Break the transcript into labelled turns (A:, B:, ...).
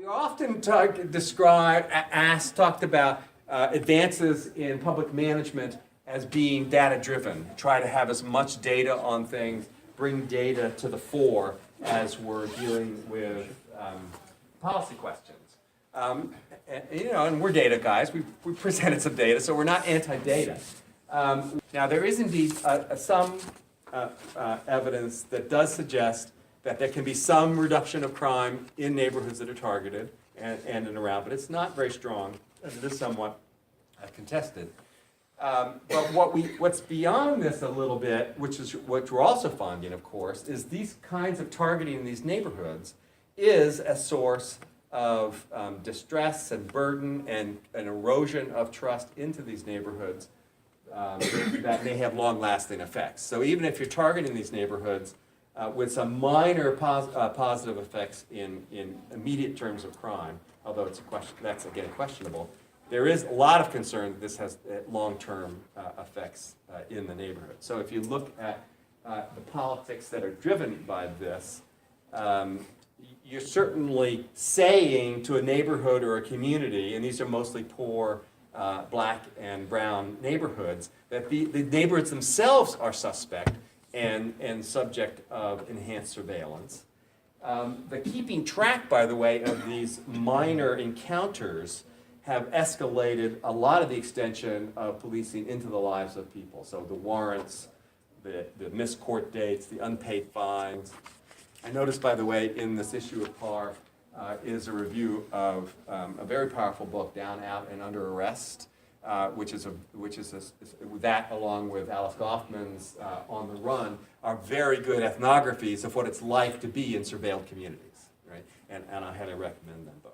A: often talked about advances in public management as being data-driven. Try to have as much data on things, bring data to the fore as we're dealing with policy questions. And we're data guys. We presented some data, so we're not anti-data. Now, there is indeed some evidence that does suggest that there can be some reduction of crime in neighborhoods that are targeted and around, but it's not very strong, and it is somewhat contested. But what's beyond this a little bit, which we're also finding, of course, is these kinds of targeting in these neighborhoods is a source of distress and burden and an erosion of trust into these neighborhoods that may have long-lasting effects. So even if you're targeting these neighborhoods with some minor positive effects in immediate terms of crime, although it's a question that's again questionable, there is a lot of concern that this has long-term effects in the neighborhood. So if you look at the politics that are driven by this, you're certainly saying to a neighborhood or a community, and these are mostly poor black and brown neighborhoods, that the neighborhoods themselves are suspect and subject of enhanced surveillance. The keeping track, by the way, of these minor encounters have escalated a lot of the extension of policing into the lives of people. So the warrants, the missed court dates, the unpaid fines. I noticed, by the way, in this issue of PAR is a review of a very powerful book, Down, Out, and Under Arrest, which is that, along with Alice Goffman's On the Run, are very good ethnographies of what it's like to be in surveilled communities, right? And I highly recommend them both.